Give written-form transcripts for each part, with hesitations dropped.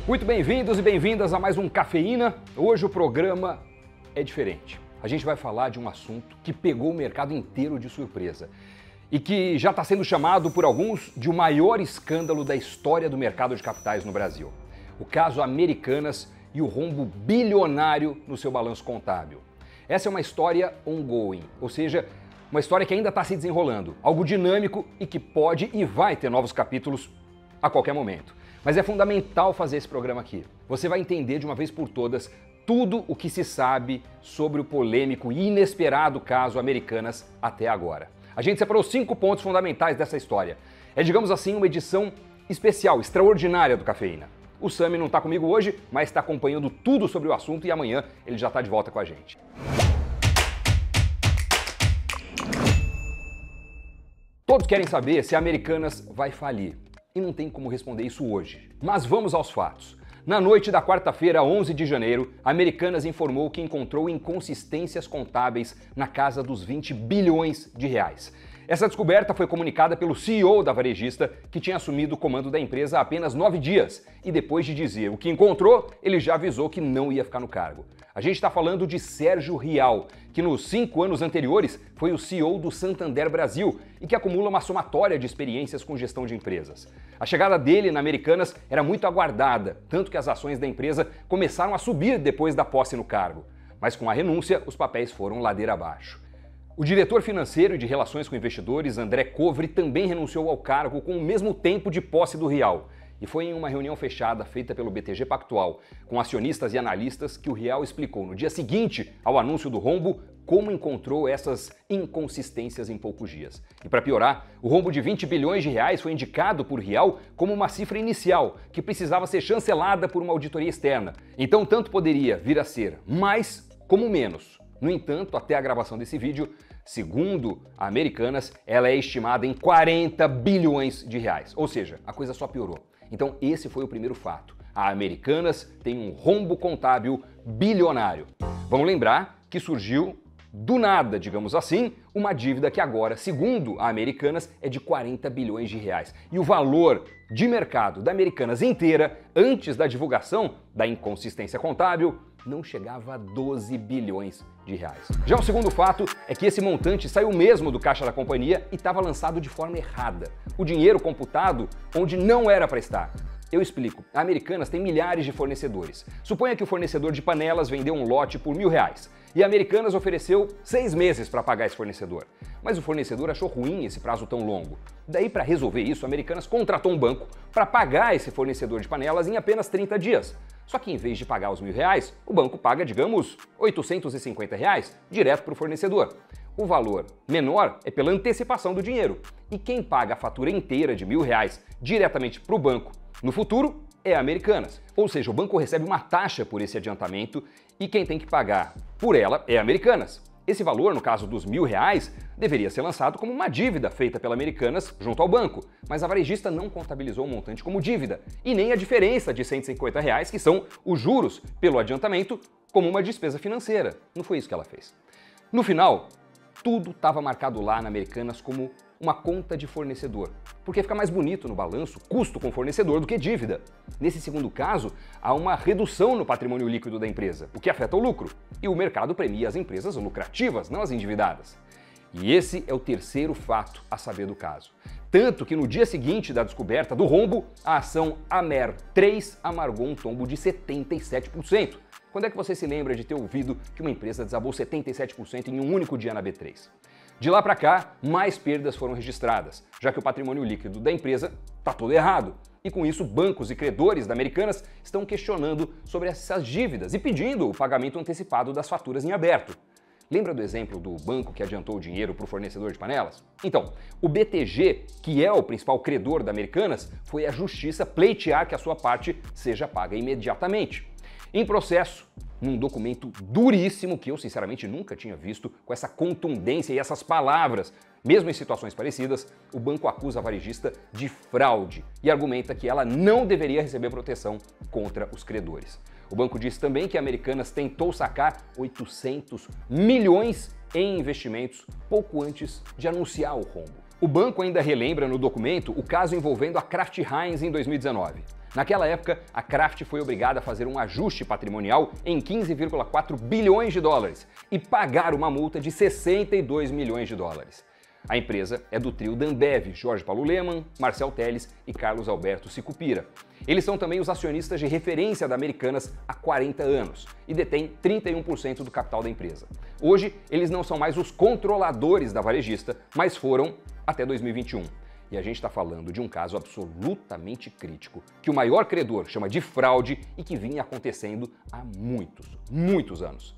Muito bem-vindos e bem-vindas a mais um Cafeína. Hoje o programa é diferente. A gente vai falar de um assunto que pegou o mercado inteiro de surpresa e que já está sendo chamado por alguns de o maior escândalo da história do mercado de capitais no Brasil. O caso Americanas e o rombo bilionário no seu balanço contábil. Essa é uma história ongoing, ou seja, uma história que ainda está se desenrolando, algo dinâmico e que pode e vai ter novos capítulos a qualquer momento. Mas é fundamental fazer esse programa aqui. Você vai entender de uma vez por todas tudo o que se sabe sobre o polêmico e inesperado caso Americanas até agora. A gente separou 5 pontos fundamentais dessa história. É, digamos assim, uma edição especial, extraordinária do Cafeína. O Sami não está comigo hoje, mas está acompanhando tudo sobre o assunto e amanhã ele já está de volta com a gente. Todos querem saber se a Americanas vai falir. E não tem como responder isso hoje. Mas vamos aos fatos. Na noite da quarta-feira, 11 de janeiro, a Americanas informou que encontrou inconsistências contábeis na casa dos 20 bilhões de reais. Essa descoberta foi comunicada pelo CEO da varejista, que tinha assumido o comando da empresa há apenas 9 dias. E depois de dizer o que encontrou, ele já avisou que não ia ficar no cargo. A gente está falando de Sérgio Rial, que nos 5 anos anteriores foi o CEO do Santander Brasil e que acumula uma somatória de experiências com gestão de empresas. A chegada dele na Americanas era muito aguardada, tanto que as ações da empresa começaram a subir depois da posse no cargo. Mas com a renúncia, os papéis foram ladeira abaixo. O diretor financeiro e de relações com investidores, André Covre, também renunciou ao cargo com o mesmo tempo de posse do Rial. E foi em uma reunião fechada feita pelo BTG Pactual, com acionistas e analistas, que o Rial explicou no dia seguinte ao anúncio do rombo como encontrou essas inconsistências em poucos dias. E para piorar, o rombo de 20 bilhões de reais foi indicado por Rial como uma cifra inicial, que precisava ser chancelada por uma auditoria externa. Então tanto poderia vir a ser mais como menos. No entanto, até a gravação desse vídeo, segundo a Americanas, ela é estimada em 40 bilhões de reais. Ou seja, a coisa só piorou. Então esse foi o primeiro fato. A Americanas tem um rombo contábil bilionário. Vamos lembrar que surgiu do nada, digamos assim, uma dívida que agora, segundo a Americanas, é de 40 bilhões de reais. E o valor de mercado da Americanas inteira, antes da divulgação da inconsistência contábil, não chegava a 12 bilhões de reais. Já o segundo fato é que esse montante saiu mesmo do caixa da companhia e estava lançado de forma errada. O dinheiro computado onde não era para estar. Eu explico. A Americanas tem milhares de fornecedores. Suponha que o fornecedor de panelas vendeu um lote por R$1.000 e a Americanas ofereceu 6 meses para pagar esse fornecedor. Mas o fornecedor achou ruim esse prazo tão longo. Daí, para resolver isso, a Americanas contratou um banco para pagar esse fornecedor de panelas em apenas 30 dias. Só que em vez de pagar os R$1.000, o banco paga, digamos, R$850 direto para o fornecedor. O valor menor é pela antecipação do dinheiro. E quem paga a fatura inteira de R$1.000 diretamente para o banco no futuro é a Americanas. Ou seja, o banco recebe uma taxa por esse adiantamento e quem tem que pagar por ela é a Americanas. Esse valor, no caso dos R$1.000, deveria ser lançado como uma dívida feita pela Americanas junto ao banco, mas a varejista não contabilizou o montante como dívida e nem a diferença de R$150, que são os juros pelo adiantamento, como uma despesa financeira. Não foi isso que ela fez. No final, tudo estava marcado lá na Americanas como uma conta de fornecedor, porque fica mais bonito no balanço custo com fornecedor do que dívida. Nesse segundo caso, há uma redução no patrimônio líquido da empresa, o que afeta o lucro, e o mercado premia as empresas lucrativas, não as endividadas. E esse é o terceiro fato a saber do caso. Tanto que no dia seguinte da descoberta do rombo, a ação AMER3 amargou um tombo de 77%. Quando é que você se lembra de ter ouvido que uma empresa desabou 77% em um único dia na B3? De lá para cá, mais perdas foram registradas, já que o patrimônio líquido da empresa está todo errado. E com isso, bancos e credores da Americanas estão questionando sobre essas dívidas e pedindo o pagamento antecipado das faturas em aberto. Lembra do exemplo do banco que adiantou o dinheiro para o fornecedor de panelas? Então, o BTG, que é o principal credor da Americanas, foi à justiça pleitear que a sua parte seja paga imediatamente. Em processo, num documento duríssimo que eu sinceramente nunca tinha visto, com essa contundência e essas palavras, mesmo em situações parecidas, o banco acusa a varejista de fraude e argumenta que ela não deveria receber proteção contra os credores. O banco diz também que a Americanas tentou sacar 800 milhões em investimentos pouco antes de anunciar o rombo. O banco ainda relembra no documento o caso envolvendo a Kraft Heinz em 2019. Naquela época, a Kraft foi obrigada a fazer um ajuste patrimonial em 15,4 bilhões de dólares e pagar uma multa de 62 milhões de dólares. A empresa é do trio da Ambev, Jorge Paulo Lemann, Marcel Telles e Carlos Alberto Sicupira. Eles são também os acionistas de referência da Americanas há 40 anos e detêm 31% do capital da empresa. Hoje, eles não são mais os controladores da varejista, mas foram até 2021. E a gente está falando de um caso absolutamente crítico, que o maior credor chama de fraude e que vinha acontecendo há muitos anos.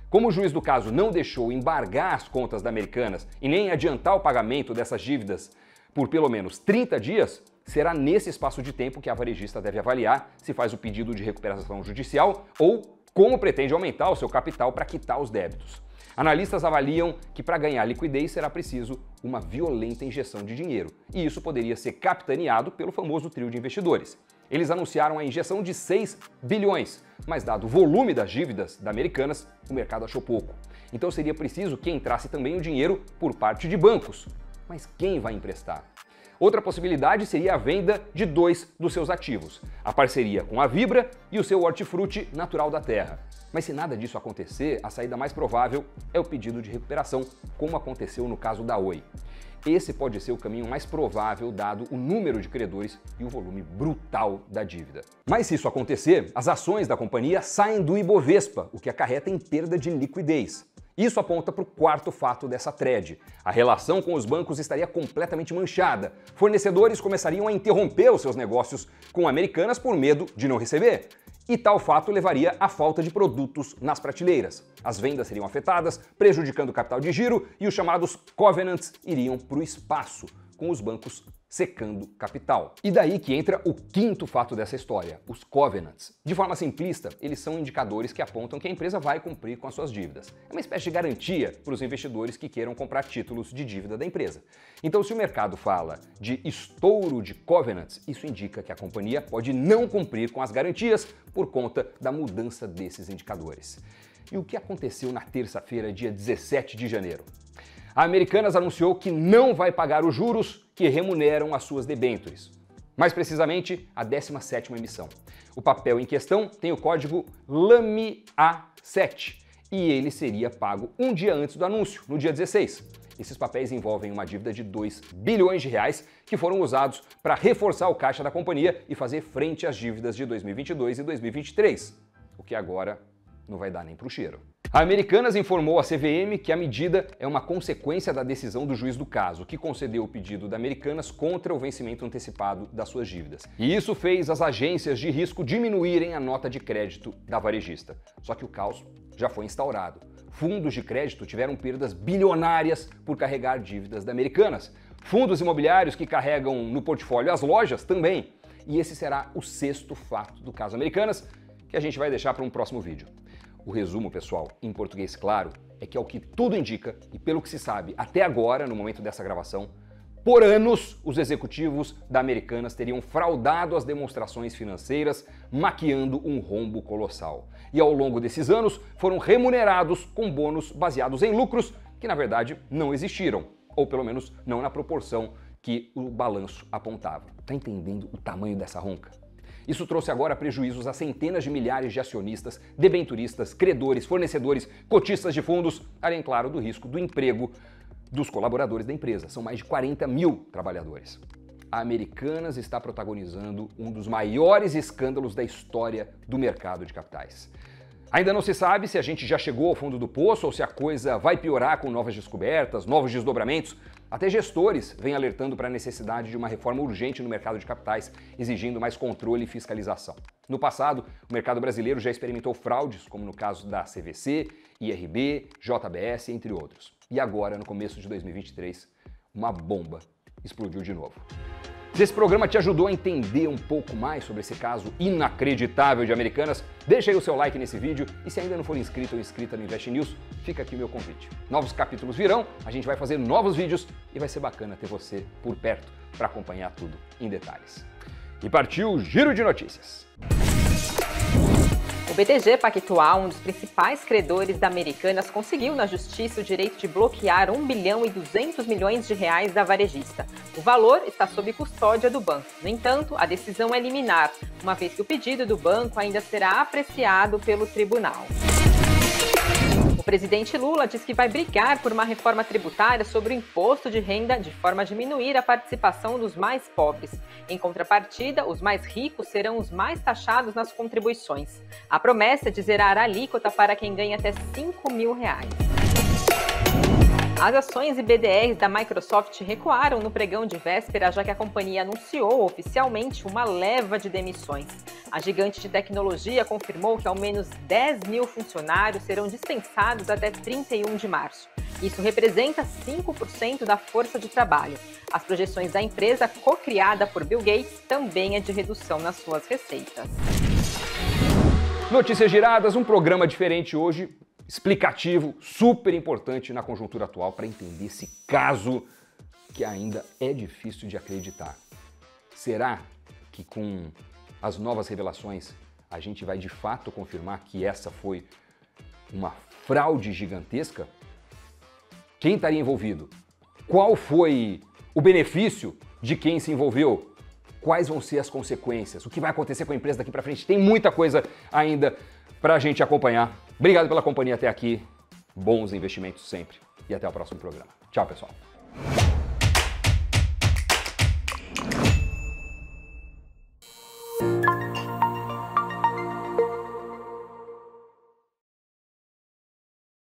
Como o juiz do caso não deixou embargar as contas da Americanas e nem adiantar o pagamento dessas dívidas por pelo menos 30 dias, será nesse espaço de tempo que a varejista deve avaliar se faz o pedido de recuperação judicial ou como pretende aumentar o seu capital para quitar os débitos. Analistas avaliam que para ganhar liquidez será preciso uma violenta injeção de dinheiro, e isso poderia ser capitaneado pelo famoso trio de investidores. Eles anunciaram a injeção de 6 bilhões, mas dado o volume das dívidas da Americanas, o mercado achou pouco. Então seria preciso que entrasse também o dinheiro por parte de bancos. Mas quem vai emprestar? Outra possibilidade seria a venda de 2 dos seus ativos, a parceria com a Vibra e o seu hortifruti natural da terra. Mas se nada disso acontecer, a saída mais provável é o pedido de recuperação, como aconteceu no caso da Oi. Esse pode ser o caminho mais provável dado o número de credores e o volume brutal da dívida. Mas se isso acontecer, as ações da companhia saem do Ibovespa, o que acarreta em perda de liquidez. Isso aponta para o quarto fato dessa thread. A relação com os bancos estaria completamente manchada. Fornecedores começariam a interromper os seus negócios com Americanas por medo de não receber. E tal fato levaria à falta de produtos nas prateleiras. As vendas seriam afetadas, prejudicando o capital de giro e os chamados covenants iriam para o espaço, com os bancos secando capital. E daí que entra o quinto fato dessa história, os covenants. De forma simplista, eles são indicadores que apontam que a empresa vai cumprir com as suas dívidas. É uma espécie de garantia para os investidores que queiram comprar títulos de dívida da empresa. Então, se o mercado fala de estouro de covenants, isso indica que a companhia pode não cumprir com as garantias por conta da mudança desses indicadores. E o que aconteceu na terça-feira, dia 17 de janeiro? A Americanas anunciou que não vai pagar os juros que remuneram as suas debêntures. Mais precisamente, a 17ª emissão. O papel em questão tem o código LAMI-A7 e ele seria pago um dia antes do anúncio, no dia 16. Esses papéis envolvem uma dívida de 2 bilhões de reais que foram usados para reforçar o caixa da companhia e fazer frente às dívidas de 2022 e 2023, o que agora não vai dar nem pro cheiro. A Americanas informou à CVM que a medida é uma consequência da decisão do juiz do caso, que concedeu o pedido da Americanas contra o vencimento antecipado das suas dívidas. E isso fez as agências de risco diminuírem a nota de crédito da varejista. Só que o caos já foi instaurado. Fundos de crédito tiveram perdas bilionárias por carregar dívidas da Americanas. Fundos imobiliários que carregam no portfólio as lojas também. E esse será o sexto fato do caso Americanas, que a gente vai deixar para um próximo vídeo. O resumo, pessoal, em português claro, é que ao que tudo indica, e pelo que se sabe até agora, no momento dessa gravação, por anos os executivos da Americanas teriam fraudado as demonstrações financeiras, maquiando um rombo colossal. E ao longo desses anos foram remunerados com bônus baseados em lucros que, na verdade, não existiram, ou pelo menos não na proporção que o balanço apontava. Tá entendendo o tamanho dessa ronca? Isso trouxe agora prejuízos a centenas de milhares de acionistas, debenturistas, credores, fornecedores, cotistas de fundos, além, claro, do risco do emprego dos colaboradores da empresa. São mais de 40 mil trabalhadores. A Americanas está protagonizando um dos maiores escândalos da história do mercado de capitais. Ainda não se sabe se a gente já chegou ao fundo do poço ou se a coisa vai piorar com novas descobertas, novos desdobramentos. Até gestores vêm alertando para a necessidade de uma reforma urgente no mercado de capitais, exigindo mais controle e fiscalização. No passado, o mercado brasileiro já experimentou fraudes, como no caso da CVC, IRB, JBS, entre outros. E agora, no começo de 2023, uma bomba explodiu de novo. Se esse programa te ajudou a entender um pouco mais sobre esse caso inacreditável de Americanas, deixa aí o seu like nesse vídeo e se ainda não for inscrito ou inscrita no Invest News, fica aqui o meu convite. Novos capítulos virão, a gente vai fazer novos vídeos e vai ser bacana ter você por perto para acompanhar tudo em detalhes. E partiu o Giro de Notícias. O BTG Pactual, um dos principais credores da Americanas, conseguiu na justiça o direito de bloquear 1 bilhão e 200 milhões de reais da varejista. O valor está sob custódia do banco. No entanto, a decisão é liminar, uma vez que o pedido do banco ainda será apreciado pelo tribunal. O presidente Lula diz que vai brigar por uma reforma tributária sobre o imposto de renda de forma a diminuir a participação dos mais pobres. Em contrapartida, os mais ricos serão os mais taxados nas contribuições. A promessa é de zerar a alíquota para quem ganha até R$5 mil. As ações e BDRs da Microsoft recuaram no pregão de véspera, já que a companhia anunciou oficialmente uma leva de demissões. A gigante de tecnologia confirmou que ao menos 10 mil funcionários serão dispensados até 31 de março. Isso representa 5% da força de trabalho. As projeções da empresa, co-criada por Bill Gates, também é de redução nas suas receitas. Notícias giradas, um programa diferente hoje, explicativo, super importante na conjuntura atual para entender esse caso que ainda é difícil de acreditar. Será que com as novas revelações a gente vai de fato confirmar que essa foi uma fraude gigantesca? Quem estaria envolvido? Qual foi o benefício de quem se envolveu? Quais vão ser as consequências? O que vai acontecer com a empresa daqui para frente? Tem muita coisa ainda para a gente acompanhar. Obrigado pela companhia até aqui. Bons investimentos sempre. E até o próximo programa. Tchau, pessoal.